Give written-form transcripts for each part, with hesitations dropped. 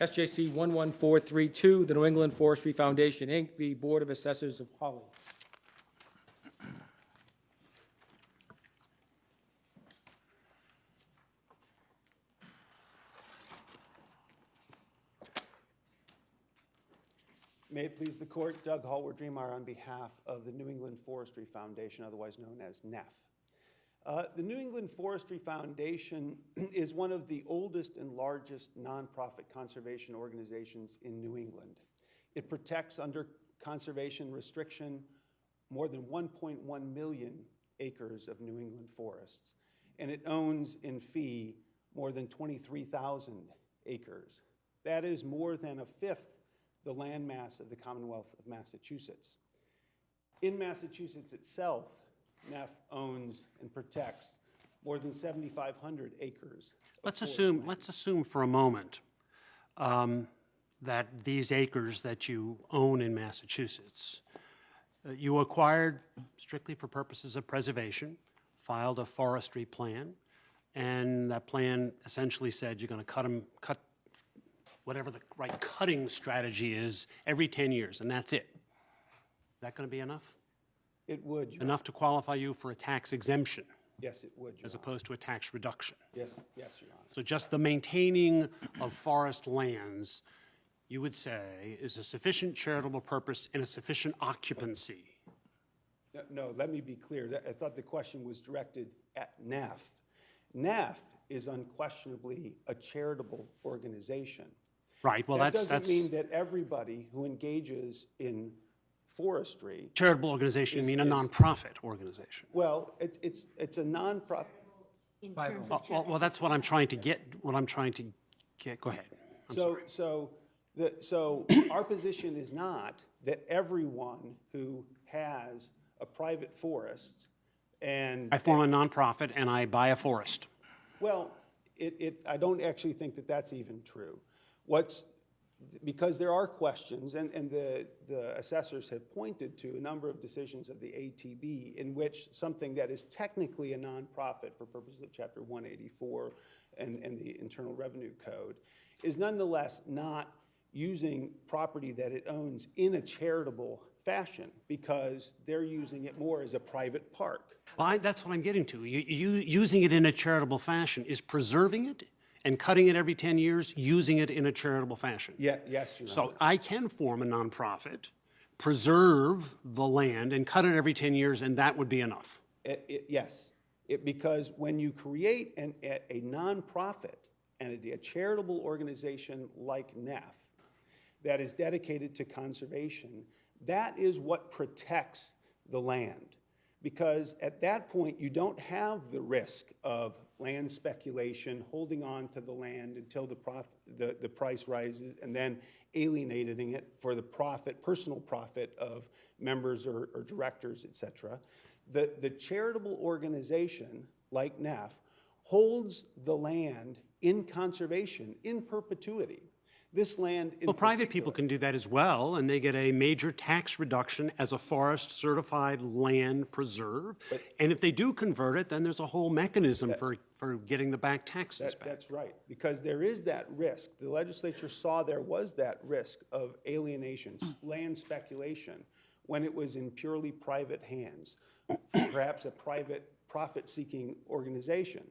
SJC-11432, the New England Forestry Foundation, Inc., v. Board of Assessors of Hawley. May it please the court, Doug Hallward-Driemeier on behalf of the New England Forestry Foundation, otherwise known as NEF. The New England Forestry Foundation is one of the oldest and largest nonprofit conservation organizations in New England. It protects under conservation restriction more than 1.1 million acres of New England forests, and it owns in fee more than 23,000 acres. That is more than a fifth the landmass of the Commonwealth of Massachusetts. In Massachusetts itself, NEF owns and protects more than 7,500 acres. Let's assume for a moment that these acres that you own in Massachusetts, you acquired strictly for purposes of preservation, filed a forestry plan, and that plan essentially said you're going to cut whatever the right cutting strategy is every 10 years, and that's it. Is that going to be enough? It would, Your Enough to qualify you for a tax exemption? Yes, it would, Your as Honor. opposed to a tax reduction. Yes, yes, Your Honor. So just the maintaining of forest lands, you would say, is a sufficient charitable purpose and a sufficient occupancy. No, let me be clear. I thought the question was directed at NEF. NEF is unquestionably a charitable organization. Right, well, that that's doesn't mean that everybody who engages in forestry. Charitable organization, you mean a nonprofit organization? Well, it's a nonprofit. In terms of Well, that's what I'm trying to get, Go ahead. I'm sorry. So our position is not that everyone who has a private forest and I form a nonprofit and I buy a forest. well, I don't actually think that that's even true. Because there are questions, and the assessors have pointed to a number of decisions of the ATB in which something that is technically a nonprofit for purposes of Chapter 184 and the Internal Revenue Code is nonetheless not using property that it owns in a charitable fashion because they're using it more as a private park. Well, that's what I'm getting to. Using it in a charitable fashion is preserving it and cutting it every 10 years, using it in a charitable fashion. Yeah, yes, Your Honor. So I can form a nonprofit, preserve the land, and cut it every 10 years, and that would be enough. Yes, because when you create a nonprofit and a charitable organization like NEF that is dedicated to conservation, that is what protects the land. Because at that point, you don't have the risk of land speculation, holding on to the land until the price rises, and then alienating it for the personal profit of members or directors, et cetera. The charitable organization, like NEF, holds the land in conservation in perpetuity. This land in Private people can do that as well, and they get a major tax reduction as a forest certified land preserve. And if they do convert it, then there's a whole mechanism for getting the back taxes back. That's right, because there is that risk. The legislature saw there was that risk of alienation, land speculation, when it was in purely private hands, perhaps a private profit-seeking organization.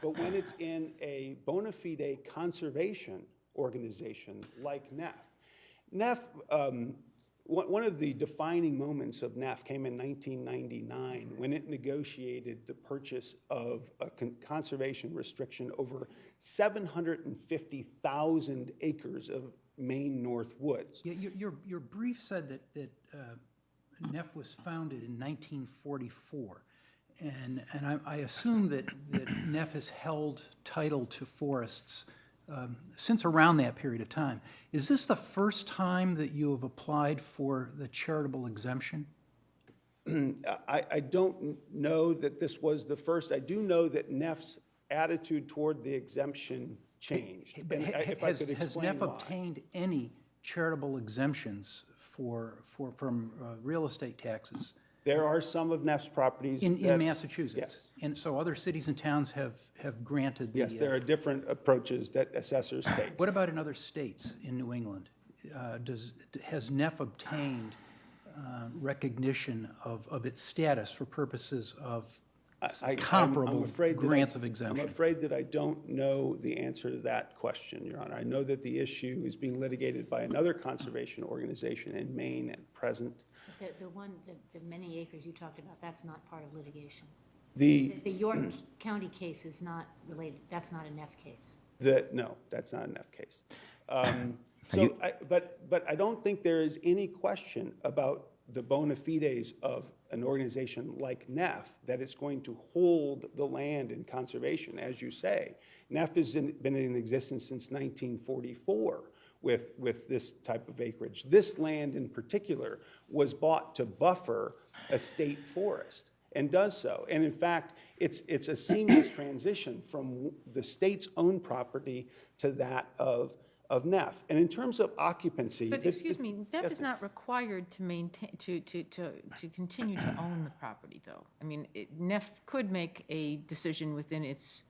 But when it's in a bona fide conservation organization like NEF. NEF, one of the defining moments of NEF came in 1999 when it negotiated the purchase of a conservation restriction over 750,000 acres of Maine North Woods. Yeah, your brief said that NEF was founded in 1944. And I assume that NEF has held title to forests since around that period of time. Is this the first time that you have applied for the charitable exemption? I don't know that this was the first. I do know that NEF's attitude toward the exemption changed. But If I could has explain NEF why. obtained any charitable exemptions from real estate taxes There are some of Neff's properties In that- Massachusetts? Yes. And so other cities and towns have granted the... Yes, there are different approaches that assessors take. What about in other states in New England? Has Neff obtained recognition of its status for purposes of I'm comparable afraid that grants of exemption? I'm afraid that I don't know the answer to that question, Your Honor. I know that the issue is being litigated by another conservation organization in Maine at present. The many acres you talked about, that's not part of litigation. The, The York County case is not related, that's not a Neff case. no, that's not an F case. But I don't think there is any question about the bona fides of an organization like Neff, that it's going to hold the land in conservation, as you say. Neff has been in existence since 1944 with this type of acreage. This land in particular was bought to buffer a state forest and does so. And in fact, it's a seamless transition from the state's own property to that of Neff. And in terms of occupancy. But excuse me, Neff yes, is not required to maintain, to continue to own the property, though. I mean, Neff could make a decision within its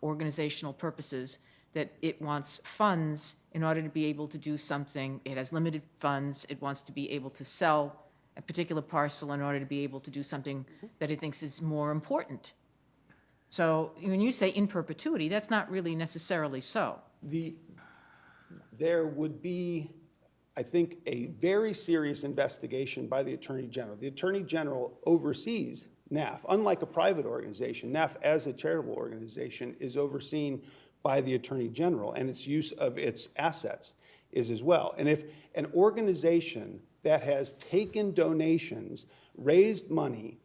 organizational purposes that it wants funds in order to be able to do something. It has limited funds. It wants to be able to sell a particular parcel in order to be able to do something that it thinks is more important. So when you say in perpetuity, that's not really necessarily so. There would be, I think, a very serious investigation by the Attorney General. The Attorney General oversees NAF. Unlike a private organization, NAF, as a charitable organization, is overseen by the Attorney General, and its use of its assets is as well. And if an organization that has taken donations, raised money,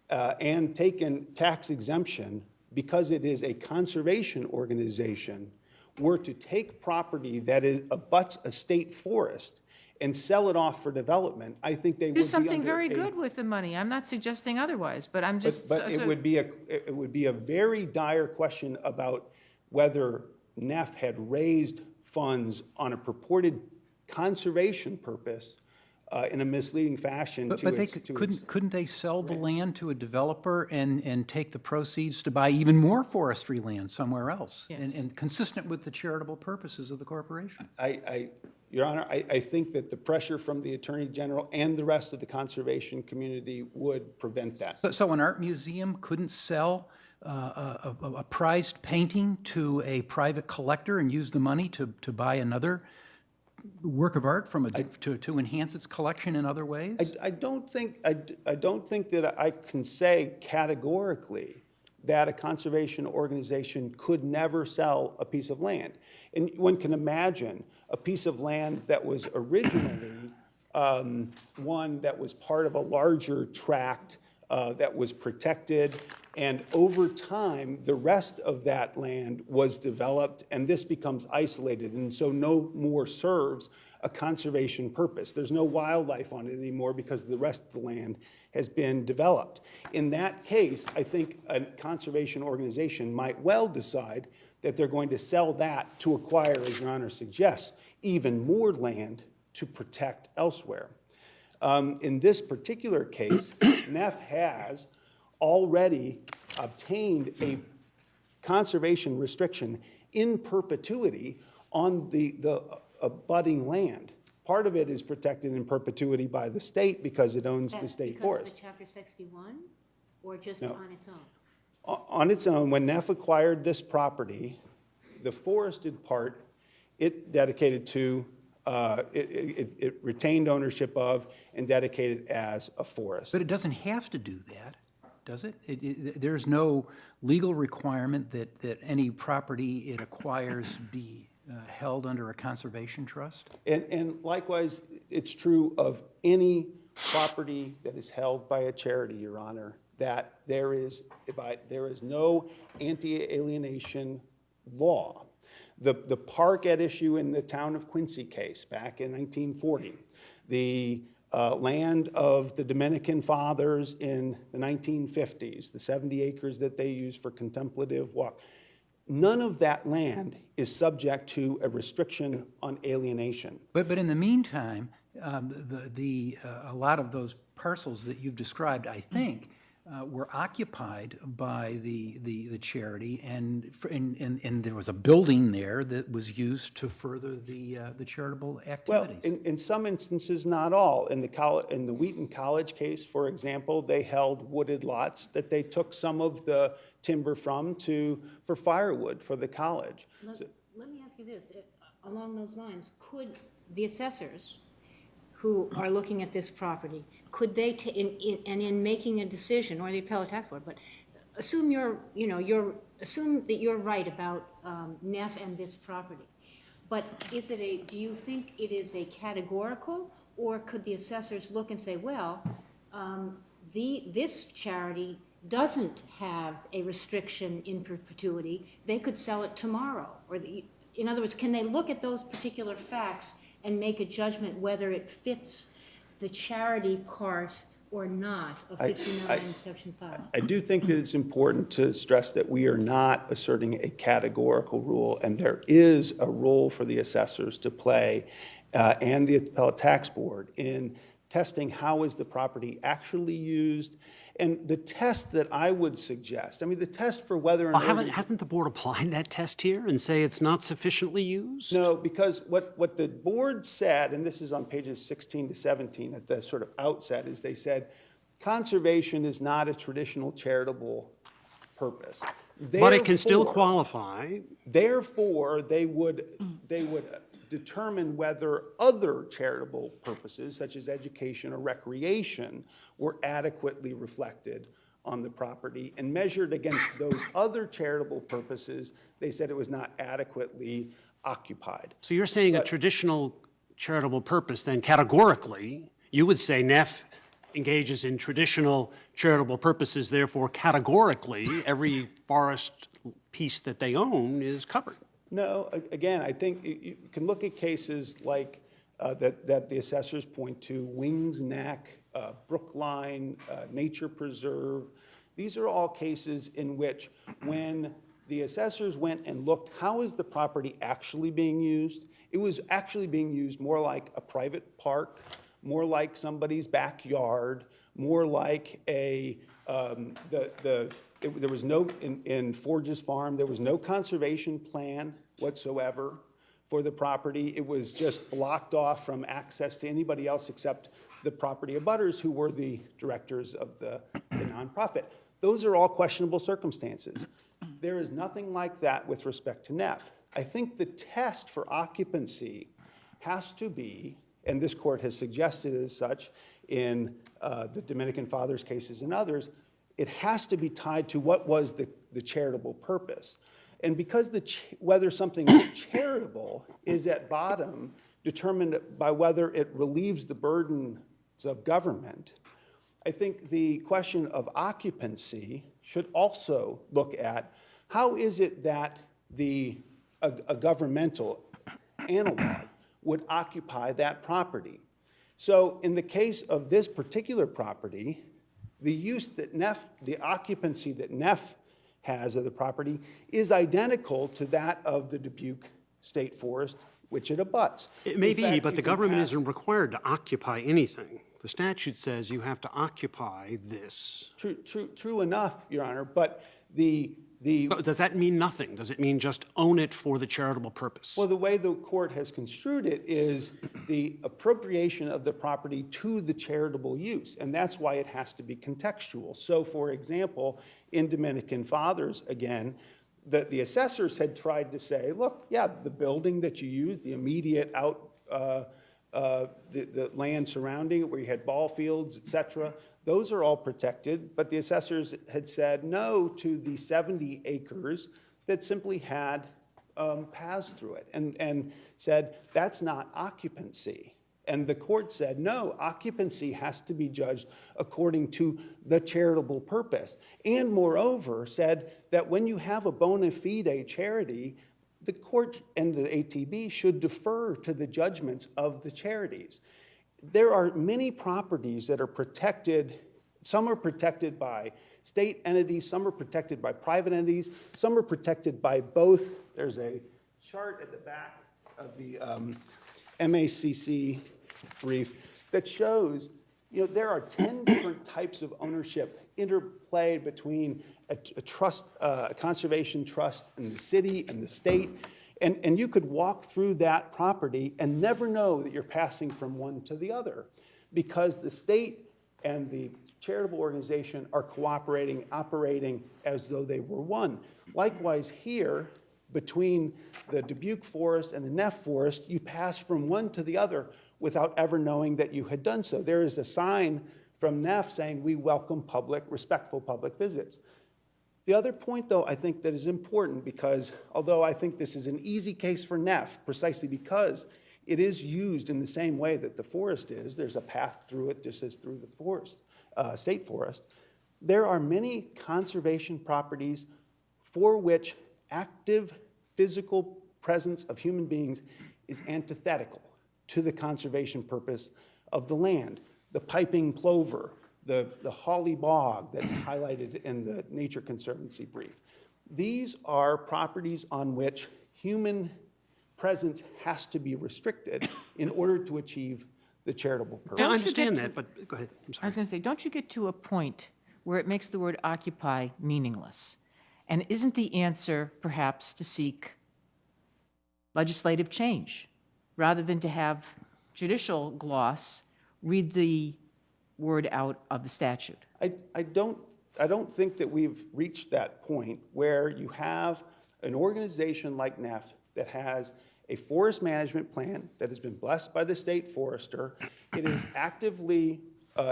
and taken tax exemption because it is a conservation organization, were to take property that abuts a state forest and sell it off for development, I think they would be Do something under very a- good with the money. I'm not suggesting otherwise, but I'm just. But it would be a very dire question about whether NEF had raised funds on a purported conservation purpose in a misleading fashion to But they its- to its- couldn't they sell the land to a developer and take the proceeds to buy even more forestry land somewhere else? Yes. And consistent with the charitable purposes of the corporation? Your Honor, I think that the pressure from the Attorney General and the rest of the conservation community would prevent that. So an art museum couldn't sell a prized painting to a private collector and use the money to buy another work of art from to enhance its collection in other ways? I don't think that I can say categorically that a conservation organization could never sell a piece of land. And one can imagine a piece of land that was originally one that was part of a larger tract that was protected, and over time, the rest of that land was developed, and this becomes isolated, and so no more serves a conservation purpose. There's no wildlife on it anymore because the rest of the land has been developed. In that case, I think a conservation organization might well decide that they're going to sell that to acquire, as Your Honor suggests, even more land to protect elsewhere. In this particular case, NEF has already obtained a conservation restriction in perpetuity on the abutting land. Part of it is protected in perpetuity by the state because it owns the That's state because forest. of the Chapter 61, or just No. on its own? On its own, when NEF acquired this property, the forested part, it dedicated to, it retained ownership of and dedicated as a forest. But it doesn't have to do that, does it? There's no legal requirement that any property it acquires be held under a conservation trust? And likewise, it's true of any property that is held by a charity, Your Honor, that there is no anti-alienation law. The park at issue in the town of Quincy case back in 1940, the land of the Dominican Fathers in the 1950s, the 70 acres that they used for contemplative walk, none of that land is subject to a restriction on alienation. But in the meantime, a lot of those parcels that you've described, I think, were occupied by the charity, and there was a building there that was used to further the charitable Well, activities. in some instances, not all. In the Wheaton College case, for example, they held wooded lots that they took some of the timber from for firewood for the college. Let me ask you this, along those lines, could the assessors who are looking at this property, could they, in making a decision, or the appellate tax board, but assume assume that you're right about Neff and this property, but do you think it is a categorical, or could the assessors look and say, well, this charity doesn't have a restriction in perpetuity, they could sell it tomorrow, in other words, can they look at those particular facts and make a judgment whether it fits the charity part or not of 59, Section 5? I do think that it's important to stress that we are not asserting a categorical rule, and there is a role for the assessors to play and the appellate tax board in testing how is the property actually used. And the test that I would suggest, I mean, the test for whether or not... Hasn't the board applied that test here and say it's not sufficiently used? No, because what the board said, and this is on pages 16 to 17 at the sort of outset, is they said, conservation is not a traditional charitable purpose. But it can still qualify. Therefore, they would determine whether other charitable purposes, such as education or recreation, were adequately reflected on the property, and measured against those other charitable purposes, they said it was not adequately occupied. So you're saying a traditional charitable purpose, then categorically, you would say Neff engages in traditional charitable purposes, therefore categorically, every forest piece that they own is covered. No, again, I think you can look at cases like that the assessors point to, Wings Neck, Brookline, Nature Preserve. These are all cases in which when the assessors went and looked, how is the property actually being used? It was actually being used more like a private park, more like somebody's backyard, more like there was no, in Forge's Farm, there was no conservation plan whatsoever for the property. It was just blocked off from access to anybody else except the property abutters, who were the directors of the nonprofit. Those are all questionable circumstances. There is nothing like that with respect to Neff. I think the test for occupancy has to be, and this court has suggested as such in the Dominican Fathers cases and others, it has to be tied to what was the charitable purpose. And because whether something is charitable is at bottom determined by whether it relieves the burdens of government, I think the question of occupancy should also look at how is it that a governmental analog would occupy that property. So in the case of this particular property, the occupancy that Neff has of the property is identical to that of the Dubuque State Forest, which it abuts. It may be, but the government isn't required to occupy anything. The statute says you have to occupy this. True enough, Your Honor, but So does that mean nothing? Does it mean just own it for the charitable purpose? well, the way the court has construed it is the appropriation of the property to the charitable use, and that's why it has to be contextual. So, for example, in Dominican Fathers, again, the assessors had tried to say, look, yeah, the building that you use, the immediate the land surrounding it, where you had ball fields, et cetera, those are all protected, but the assessors had said no to the 70 acres that simply had paths through it, and said that's not occupancy. And the court said, no, occupancy has to be judged according to the charitable purpose. And moreover, said that when you have a bona fide charity, the court and the ATB should defer to the judgments of the charities. There are many properties that are protected. Some are protected by state entities, some are protected by private entities, some are protected by both. There's a chart at the back of the MACC brief that shows, there are 10 different types of ownership interplayed between a trust, a conservation trust in the city and the state. And you could walk through that property and never know that you're passing from one to the other because the state and the charitable organization are cooperating, operating as though they were one. Likewise here, between the Dubuque Forest and the Neff Forest, you pass from one to the other without ever knowing that you had done so. There is a sign from Neff saying, we welcome respectful public visits. The other point, though, I think that is important because although I think this is an easy case for Neff, precisely because it is used in the same way that the forest is, there's a path through it just as through the forest, state forest, there are many conservation properties for which active physical presence of human beings is antithetical to the conservation purpose of the land. The piping plover, the Hawley bog that's highlighted in the Nature Conservancy brief. These are properties on which human presence has to be restricted in order to achieve the charitable purpose. I understand that, but go ahead. I'm I sorry. was going to say, don't you get to a point where it makes the word occupy meaningless? And isn't the answer perhaps to seek legislative change rather than to have judicial gloss read the word out of the statute? I don't think that we've reached that point where you have an organization like Neff that has a forest management plan that has been blessed by the state forester. It is actively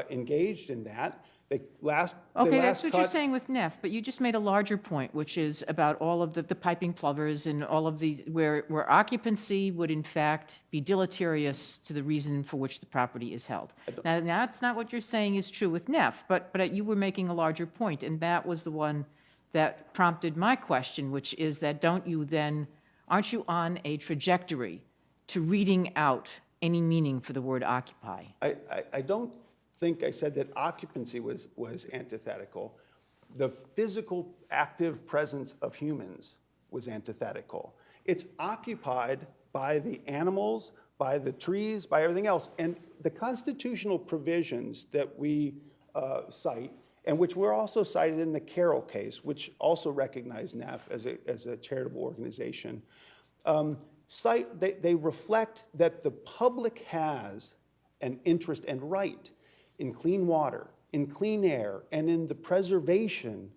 engaged in that. Okay, that's what you're saying with Neff, but you just made a larger point, which is about all of the piping plovers and all of these, where occupancy would in fact be deleterious to the reason for which the property is held. Now that's not what you're saying is true with Neff, but you were making a larger point, and that was the one that prompted my question, which is that aren't you on a trajectory to reading out any meaning for the word occupy? I don't think I said that occupancy was antithetical. The physical active presence of humans was antithetical. It's occupied by the animals, by the trees, by everything else. And the constitutional provisions that we cite, and which were also cited in the Carroll case, which also recognized Neff as a charitable organization, they reflect that the public has an interest and right in clean water, in clean air, and in the preservation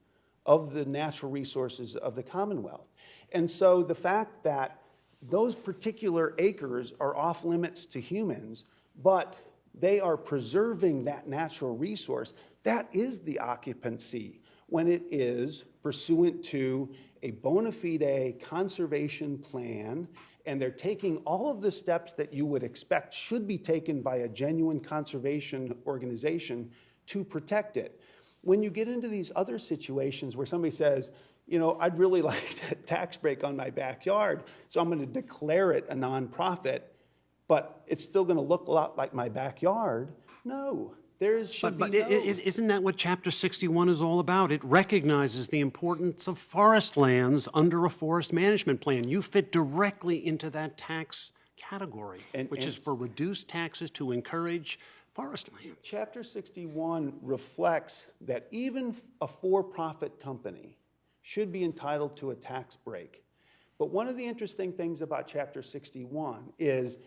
of the natural resources of the Commonwealth. And so the fact that those particular acres are off limits to humans, but they are preserving that natural resource, that is the occupancy when it is pursuant to a bona fide conservation plan, and they're taking all of the steps that you would expect should be taken by a genuine conservation organization to protect it. When you get into these other situations where somebody says, I'd really like a tax break on my backyard, so I'm going to declare it a nonprofit, but it's still going to look a lot like my backyard. No, Isn't that what Chapter 61 is all about? It recognizes the importance of forest lands under a forest management plan. You fit directly into that tax category, which is for reduced taxes to encourage forest lands. Chapter 61 reflects that even a for-profit company should be entitled to a tax break. But one of the interesting things about Chapter 61 is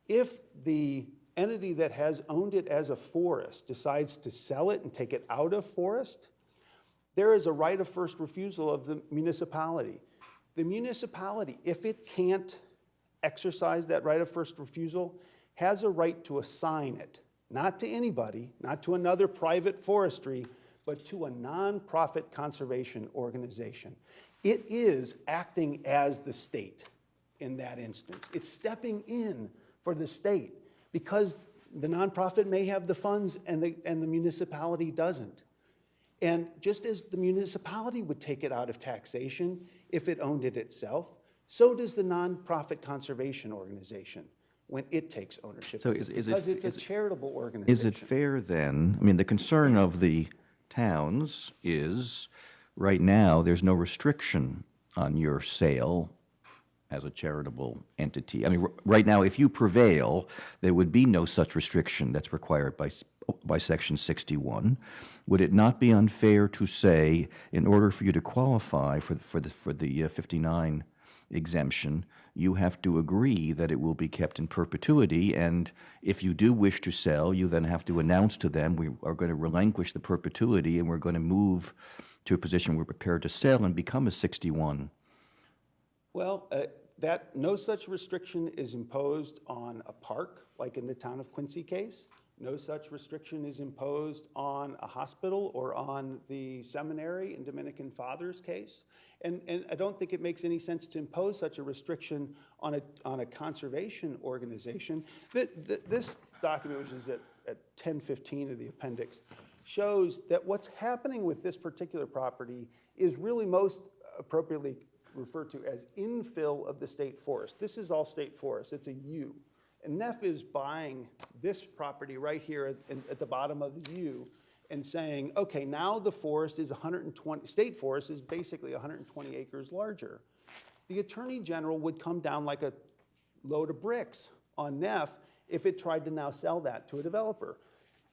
if the entity that has owned it as a forest decides to sell it and take it out of forest, there is a right of first refusal of the municipality. The municipality, if it can't exercise that right of first refusal, has a right to assign it, not to anybody, not to another private forestry, but to a nonprofit conservation organization. It is acting as the state in that instance. It's stepping in for the state because the nonprofit may have the funds and the municipality doesn't. And just as the municipality would take it out of taxation if it owned it itself, so does the nonprofit conservation organization when it takes ownership. So because it's a charitable organization. Is it fair then, the concern of the towns is, right now, there's no restriction on your sale as a charitable entity? I mean, right now, if you prevail, there would be no such restriction that's required by Section 61. Would it not be unfair to say, in order for you to qualify for the 59 exemption, you have to agree that it will be kept in perpetuity, and if you do wish to sell, you then have to announce to them, we are going to relinquish the perpetuity and we're going to move to a position we're prepared to sell and become a 61? Well, no such restriction is imposed on a park, like in the town of Quincy case. No such restriction is imposed on a hospital or on the seminary in Dominican Fathers case. And I don't think it makes any sense to impose such a restriction on a conservation organization. This document, which is at 1015 of the appendix, shows that what's happening with this particular property is really most appropriately referred to as infill of the state forest. This is all state forest. It's a U. And Neff is buying this property right here at the bottom of the U and saying, okay, now the forest is 120, state forest is basically 120 acres larger. The Attorney General would come down like a load of bricks on Neff if it tried to now sell that to a developer.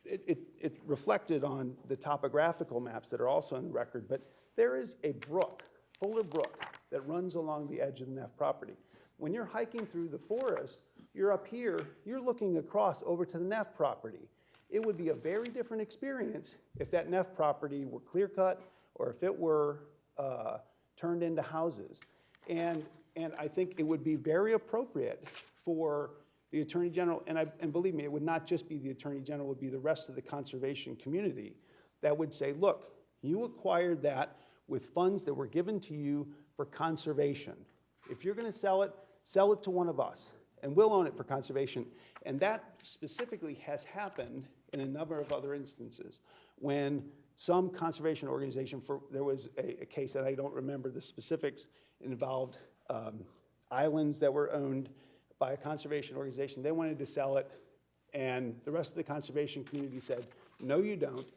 It reflected on the topographical maps that are also in the record, but there is a brook, Fuller Brook, that runs along the edge of the Neff property. When you're hiking through the forest, you're up here, you're looking across over to the Neff property. It would be a very different experience if that Neff property were clear-cut or if it were turned into houses. And I think it would be very appropriate for the Attorney General, and believe me, it would not just be the Attorney General, it would be the rest of the conservation community that would say, look, you acquired that with funds that were given to you for conservation. If you're going to sell it to one of us, and we'll own it for conservation. And that specifically has happened in a number of other instances when some conservation organization, there was a case that I don't remember the specifics, involved islands that were owned by a conservation organization. They wanted to sell it, and the rest of the conservation community said, no, you don't.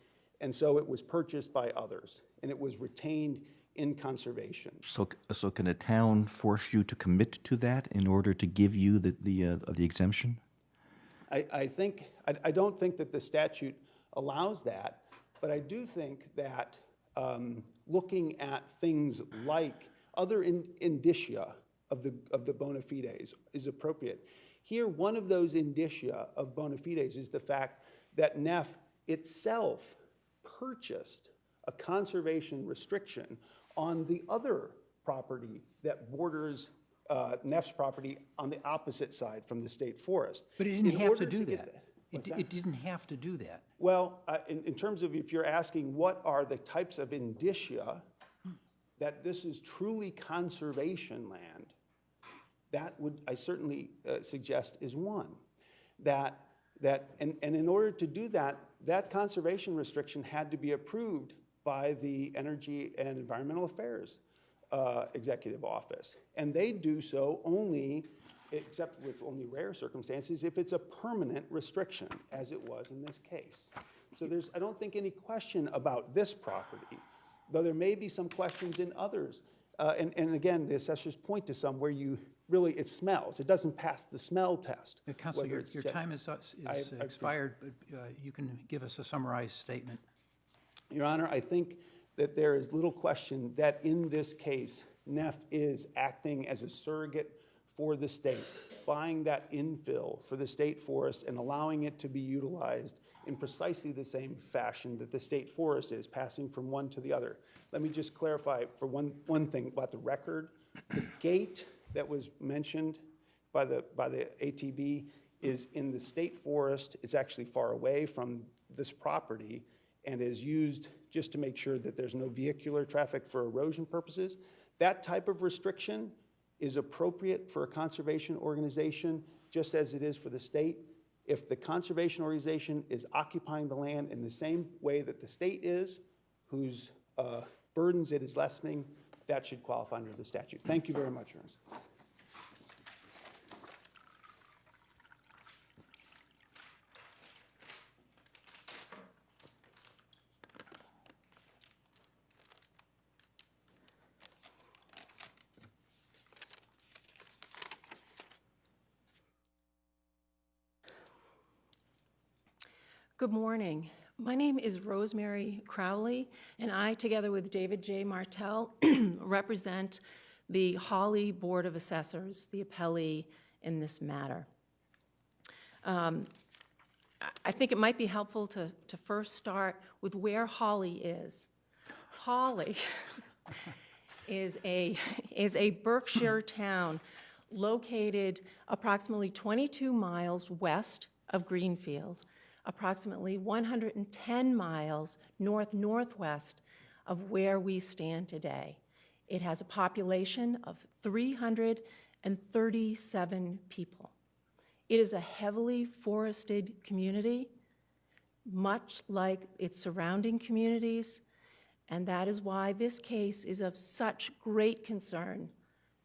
And so it was purchased by others, and it was retained in conservation. So can a town force you to commit to that in order to give you the exemption? I don't think that the statute allows that, but I do think that looking at things like other indicia of the bona fides is appropriate. Here, one of those indicia of bona fides is the fact that Neff itself purchased a conservation restriction on the other property that borders Neff's property on the opposite side from the state forest. But it didn't have to do that. It didn't have to do that. Well, in terms of if you're asking what are the types of indicia that this is truly conservation land, that would, I certainly suggest, is one. And in order to do that, that conservation restriction had to be approved by the Energy and Environmental Affairs Executive Office. And they do so only, except with only rare circumstances, if it's a permanent restriction, as it was in this case. So I don't think any question about this property, though there may be some questions in others. And again, the assessors point to some where it smells. It doesn't pass the smell test. Councilor, your time is expired, but you can give us a summarized statement. Your Honor, I think that there is little question that in this case, Neff is acting as a surrogate for the state, buying that infill for the state forest and allowing it to be utilized in precisely the same fashion that the state forest is, passing from one to the other. Let me just clarify for one thing about the record. The gate that was mentioned by the ATB is in the state forest. It's actually far away from this property and is used just to make sure that there's no vehicular traffic for erosion purposes. That type of restriction is appropriate for a conservation organization, just as it is for the state. If the conservation organization is occupying the land in the same way that the state is, whose burdens it is lessening, that should qualify under the statute. Thank you very much, Your Honor. Good morning. My name is Rosemary Crowley, and I, together with David J. Martell, represent the Hawley Board of Assessors, the appellee in this matter. I think it might be helpful to first start with where Hawley is. Hawley is a Berkshire town located approximately 22 miles west of Greenfield, approximately 110 miles north-northwest of where we stand today. It has a population of 337 people. It is a heavily forested community, much like its surrounding communities, and that is why this case is of such great concern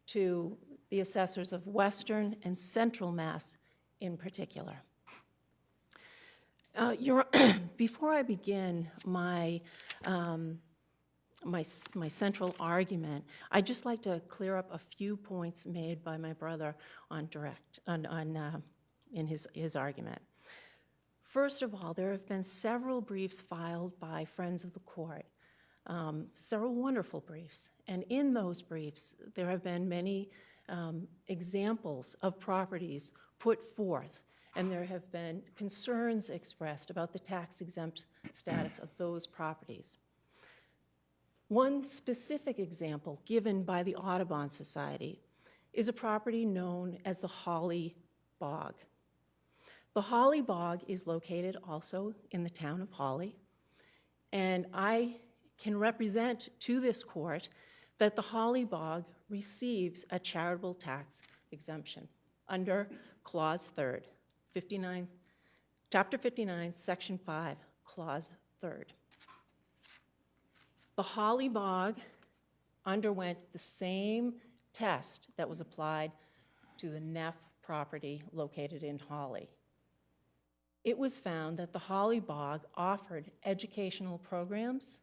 to the assessors of Western and Central Mass in particular. Before I begin my central argument, I'd just like to clear up a few points made by my brother in his argument. First of all, there have been several briefs filed by friends of the court, several wonderful briefs, and in those briefs there have been many examples of properties put forth, and there have been concerns expressed about the tax-exempt status of those properties. One specific example given by the Audubon Society is a property known as the Hawley Bog. The Hawley Bog is located also in the town of Hawley, and I can represent to this court that the Hawley Bog receives a charitable tax exemption under Clause 3rd. Chapter 59, Section 5, Clause 3rd. The Hawley Bog underwent the same test that was applied to the Neff property located in Hawley. It was found that the Hawley Bog offered educational programs,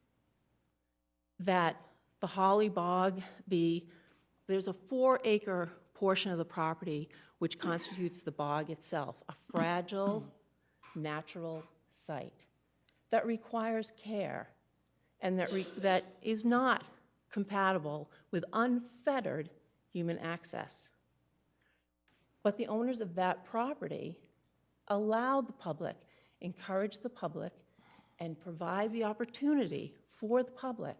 that the Hawley Bog, there's a 4-acre portion of the property which constitutes the bog itself, a fragile, natural site that requires care and that is not compatible with unfettered human access. But the owners of that property allowed the public, encouraged the public, and provide the opportunity for the public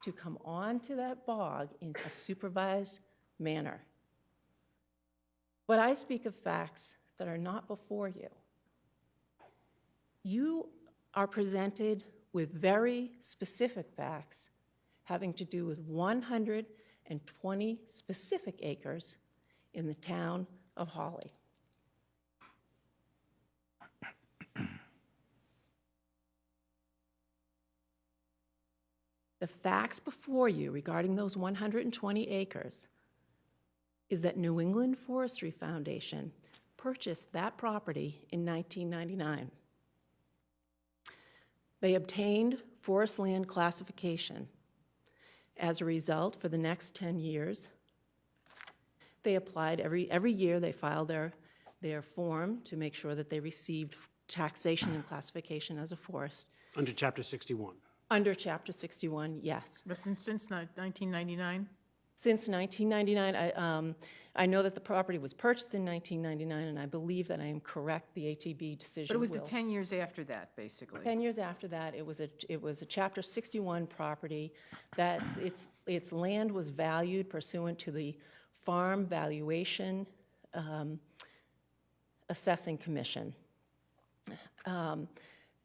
to come onto that bog in a supervised manner. But I speak of facts that are not before you. You are presented with very specific facts having to do with 120 specific acres in the town of Hawley. The facts before you regarding those 120 acres is that New England Forestry Foundation purchased that property in 1999. They obtained forest land classification. As a result, for the next 10 years, they applied every year. They filed their form to make sure that they received taxation and classification as a forest. Under Chapter 61. Under Chapter 61, yes. But since 1999? Since 1999, I know that the property was purchased in 1999, and I believe that I am correct. The ATB decision. But it was the 10 years after that, basically. 10 years after that, it was a Chapter 61 property that its land was valued pursuant to the Farm Valuation Assessing Commission.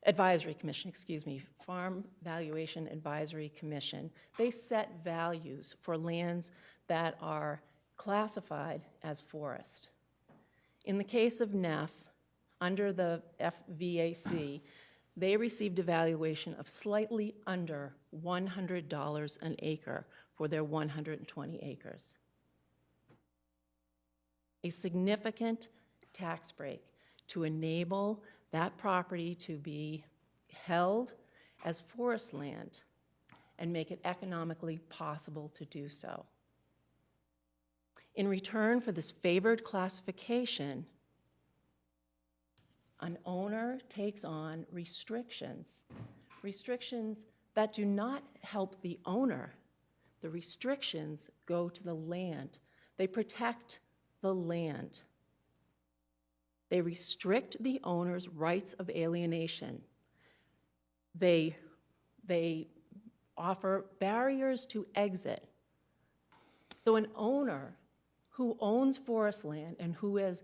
Advisory Commission, excuse me, Farm Valuation Advisory Commission. They set values for lands that are classified as forest. In the case of Neff, under the FVAC, they received a valuation of slightly under $100 an acre for their 120 acres. A significant tax break to enable that property to be held as forest land and make it economically possible to do so. In return for this favored classification, an owner takes on restrictions, restrictions that do not help the owner. The restrictions go to the land. They protect the land. They restrict the owner's rights of alienation. They offer barriers to exit. So an owner who owns forest land and who has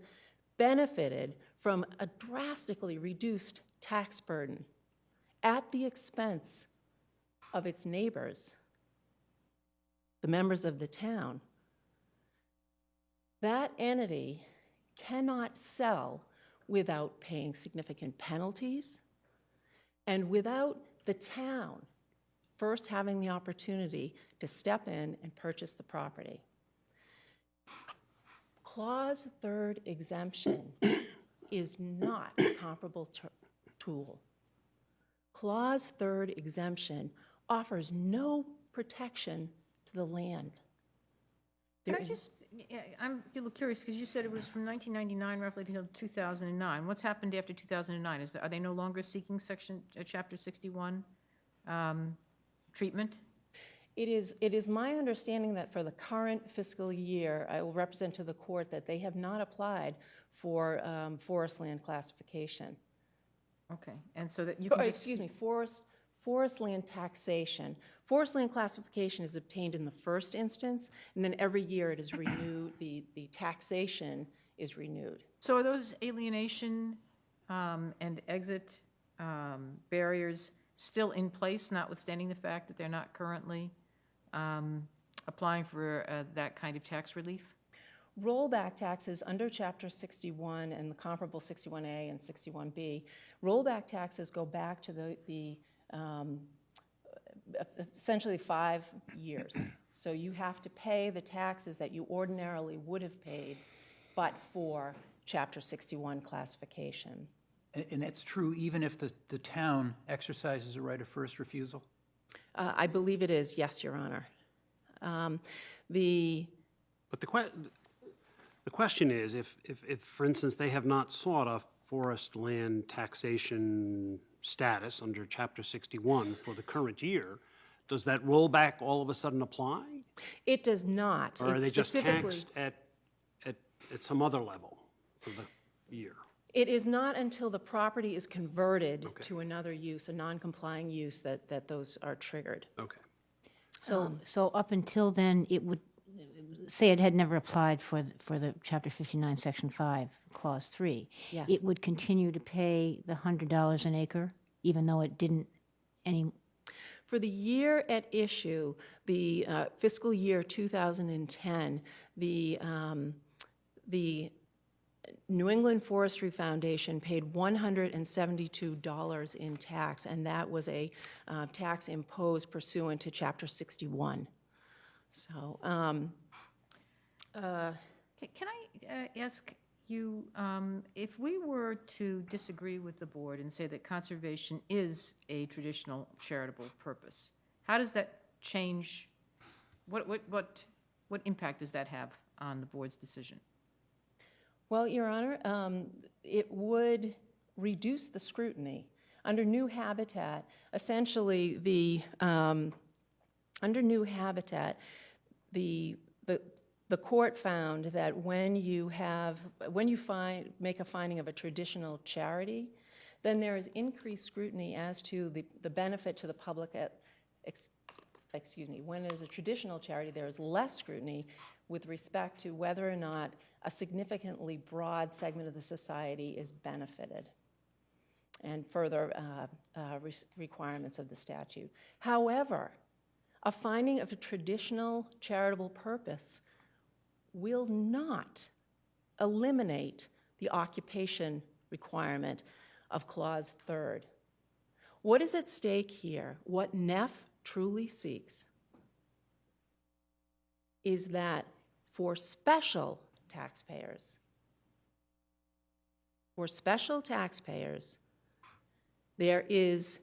benefited from a drastically reduced tax burden at the expense of its neighbors, the members of the town, that entity cannot sell without paying significant penalties and without the town first having the opportunity to step in and purchase the property. Clause 3rd exemption is not a comparable tool. Clause 3rd exemption offers no protection to the land. Can I just, I'm a little curious, because you said it was from 1999 roughly until 2009. What's happened after 2009? Are they no longer seeking Chapter 61 treatment? It is my understanding that for the current fiscal year, I will represent to the court that they have not applied for forest land classification. Okay, and so that you can just... Excuse me, forest land taxation. Forest land classification is obtained in the first instance, and then every year it is renewed, the taxation is renewed. So are those alienation and exit barriers still in place, notwithstanding the fact that they're not currently applying for that kind of tax relief? Rollback taxes under Chapter 61 and the comparable 61A and 61B, rollback taxes go back to the essentially 5 years. So you have to pay the taxes that you ordinarily would have paid, but for Chapter 61 classification. And that's true even if the town exercises a right of first refusal? I believe it is, yes, Your Honor. But the question is, if, for instance, they have not sought a forest land taxation status under Chapter 61 for the current year, does that rollback all of a sudden apply? It does not. Or are It's they just specifically- taxed at some other level for the year? It is not until the property is converted to another use, a non-complying use, that those are triggered. Okay. So up until then, it would, say it had never applied for the Chapter 59, Section 5, Clause 3. Yes. It would continue to pay the $100 an acre, even though it didn't any... For the year at issue, the fiscal year 2010, the New England Forestry Foundation paid $172 in tax, and that was a tax imposed pursuant to Chapter 61. So, Can I ask you, if we were to disagree with the board and say that conservation is a traditional charitable purpose, how does that change, what impact does that have on the board's decision? well, Your Honor, it would reduce the scrutiny. Under new habitat, essentially, under new habitat, the court found that when you make a finding of a traditional charity, then there is increased scrutiny as to the benefit to the public when it is a traditional charity, there is less scrutiny with respect to whether or not a significantly broad segment of the society is benefited, and further requirements of the statute. However, a finding of a traditional charitable purpose will not eliminate the occupation requirement of Clause 3rd. What is at stake here, what NEF truly seeks, is that for special taxpayers, there is,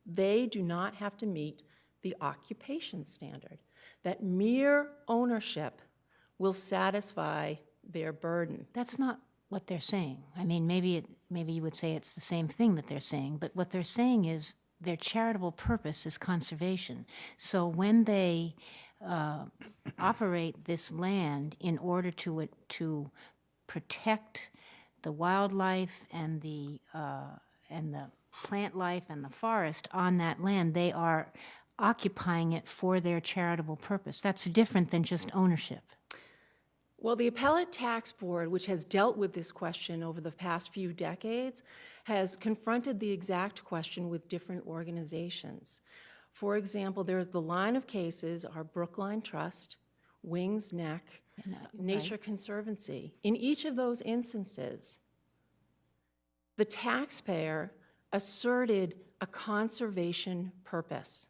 they do not have to meet the occupation standard, that mere ownership will satisfy their burden. That's not what they're saying. I mean, maybe you would say it's the same thing that they're saying, but what they're saying is their charitable purpose is conservation. So when they operate this land in order to protect the wildlife and the plant life and the forest on that land, they are occupying it for their charitable purpose. That's different than just ownership. Well, the Appellate Tax Board, which has dealt with this question over the past few decades, has confronted the exact question with different organizations. For example, there's the line of cases are Brookline Trust, Wings Neck, Nature Conservancy. In each of those instances, the taxpayer asserted a conservation purpose.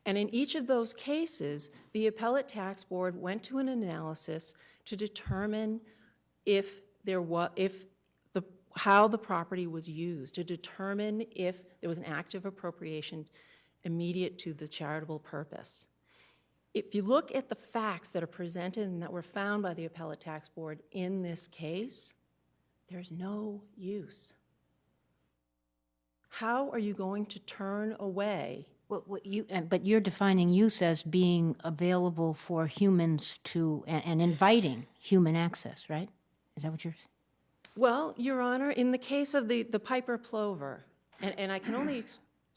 And in each of those cases, the Appellate Tax Board went to an analysis to determine how the property was used, to determine if there was an active appropriation immediate to the charitable purpose. If you look at the facts that are presented and that were found by the Appellate Tax Board in this case, there's no use. How are you going to turn away? But you're defining use as being available for humans to, and inviting human access, right? Is that what you're? Well, Your Honor, in the case of the Piper plover, and I can only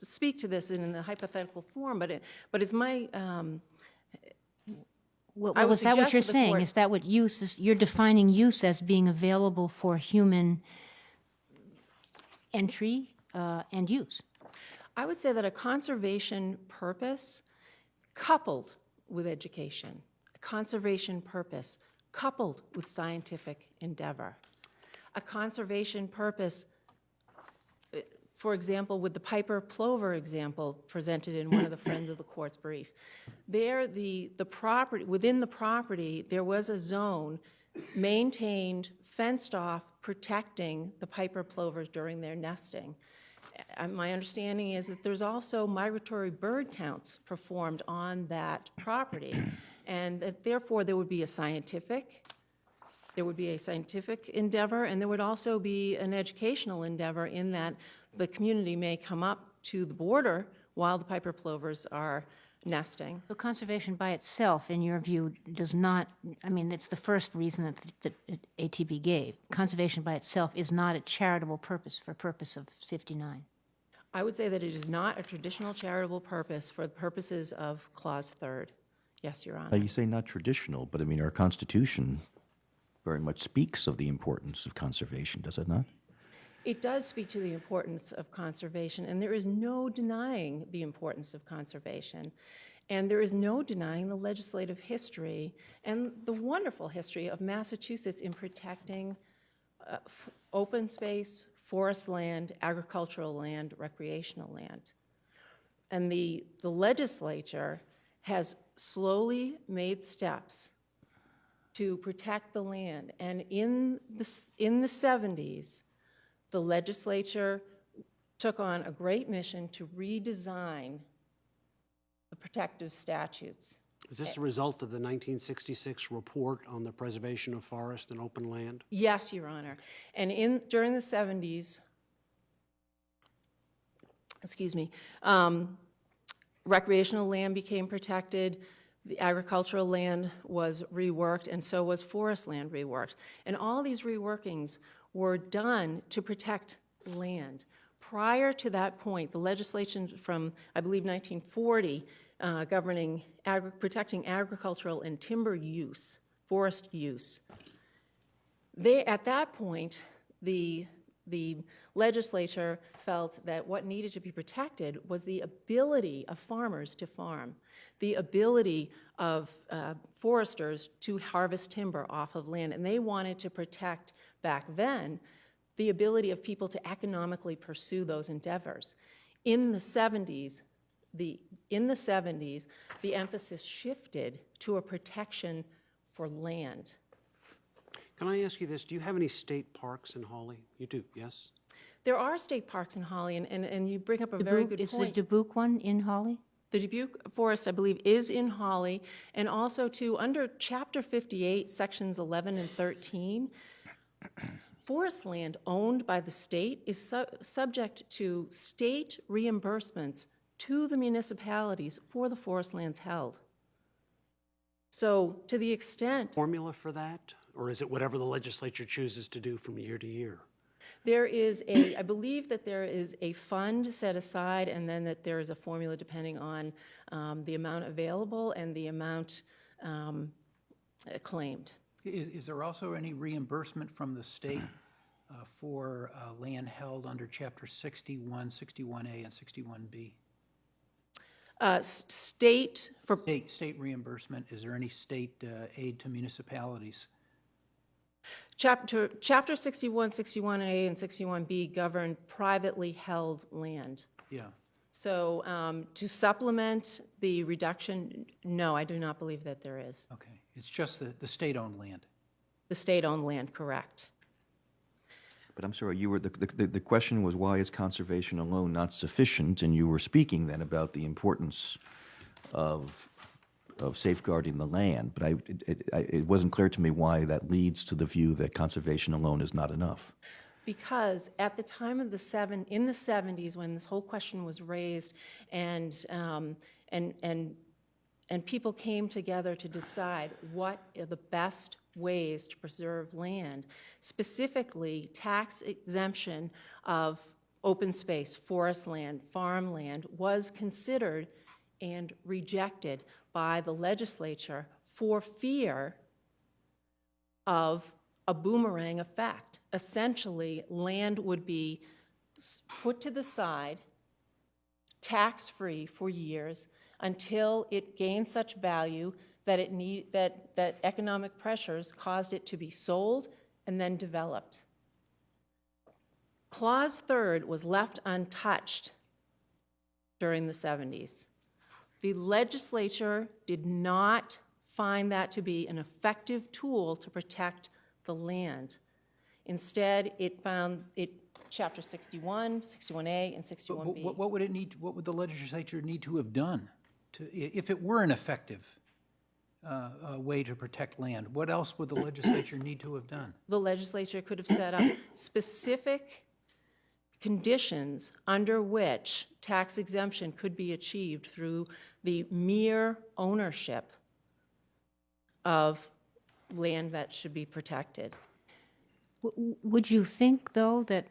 speak to this in the hypothetical form, but it's my. Well, is that what you're saying? Is that what use is? You're defining use as being available for human entry and use. I would say that a conservation purpose coupled with education, a conservation purpose coupled with scientific endeavor, a conservation purpose, for example, with the Piper plover example presented in one of the Friends of the Court's brief. There, the property, within the property, there was a zone maintained, fenced off, protecting the Piper plovers during their nesting. My understanding is that there's also migratory bird counts performed on that property, and that therefore there would be a scientific endeavor, and there would also be an educational endeavor in that the community may come up to the border while the Piper plovers are nesting. So conservation by itself, in your view, does not, I mean, it's the first reason that ATB gave. Conservation by itself is not a charitable purpose for purpose of 59. I would say that it is not a traditional charitable purpose for the purposes of Clause 3rd. Yes, Your Honor. You say not traditional, but I mean, our Constitution very much speaks of the importance of conservation, does it not? It does speak to the importance of conservation, and there is no denying the importance of conservation. And there is no denying the legislative history and the wonderful history of Massachusetts in protecting open space, forest land, agricultural land, recreational land. And the legislature has slowly made steps to protect the land. And in the 70s, the legislature took on a great mission to redesign the protective statutes. Is this a result of the 1966 report on the preservation of forest and open land? Yes, Your Honor. And during the 70s, recreational land became protected, the agricultural land was reworked, and so was forest land reworked. And all these reworkings were done to protect land. Prior to that point, the legislation from, I believe, 1940, governing protecting agricultural and timber use, forest use. At that point, the legislature felt that what needed to be protected was the ability of farmers to farm, the ability of foresters to harvest timber off of land, and they wanted to protect, back then, the ability of people to economically pursue those endeavors. In the 70s, the emphasis shifted to a protection for land. Can I ask you this? Do you have any state parks in Hawley? You do, yes? There are state parks in Hawley, and you bring up a very good Is point. the Dubuque one in Hawley? The Dubuque Forest, I believe, is in Hawley, and also too, under Chapter 58, Sections 11 and 13, forest land owned by the state is subject to state reimbursements to the municipalities for the forest lands held. So to the extent Formula for that? Or is it whatever the legislature chooses to do from year to year? there is a, I believe that there is a fund set aside, and then that there is a formula depending on the amount available and the amount claimed. Is there also any reimbursement from the state for land held under Chapter 61, 61A, and 61B? State for, State reimbursement, is there any state aid to municipalities? Chapter 61, 61A, and 61B govern privately held land. Yeah. So to supplement the reduction, no, I do not believe that there is. Okay, it's just the state-owned land. The state-owned land, correct. But I'm sorry, you were, the question was, why is conservation alone not sufficient? And you were speaking then about the importance of safeguarding the land, but it wasn't clear to me why that leads to the view that conservation alone is not enough. Because at the time of in the 70s, when this whole question was raised, and people came together to decide what are the best ways to preserve land, specifically tax exemption of open space, forest land, farmland, was considered and rejected by the legislature for fear of a boomerang effect. Essentially, land would be put to the side, tax-free for years, until it gained such value that that economic pressures caused it to be sold and then developed. Clause 3rd was left untouched during the 70s. The legislature did not find that to be an effective tool to protect the land. Instead, it found Chapter 61, 61A, and 61B. What would it need? What would the legislature need to have done if it were an effective way to protect land? What else would the legislature need to have done? The legislature could have set up specific conditions under which tax exemption could be achieved through the mere ownership of land that should be protected. Would you think, though, that,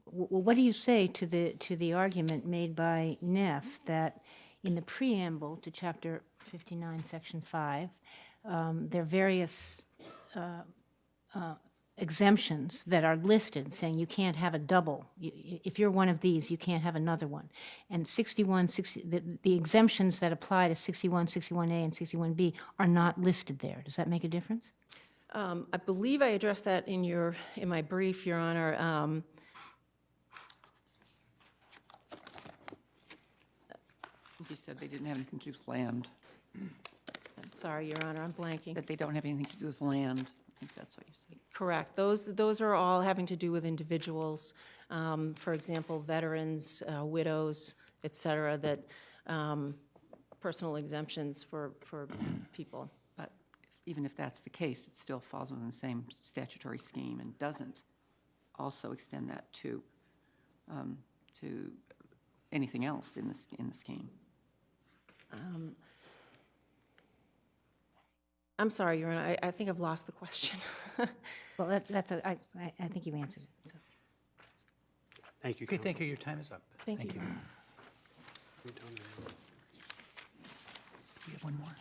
what do you say to the argument made by Neff that in the preamble to Chapter 59, Section 5, there are various exemptions that are listed, saying you can't have a double. If you're one of these, you can't have another one. And the exemptions that apply to 61, 61A, and 61B are not listed there. Does that make a difference? I believe I addressed that in my brief, Your Honor. You said they didn't have anything to do with land, I'm sorry, Your Honor, I'm blanking. that they don't have anything to do with land. I think that's what you said. Correct. Those are all having to do with individuals, for example, veterans, widows, et cetera, that personal exemptions for people. But even if that's the case, it still falls within the same statutory scheme and doesn't also extend that to anything else in the scheme. I'm sorry, Your Honor, I think I've lost the question. Well, I think you answered it. So. Thank you, Okay, Counsel. thank you. Your time is up. Thank you. You have one more?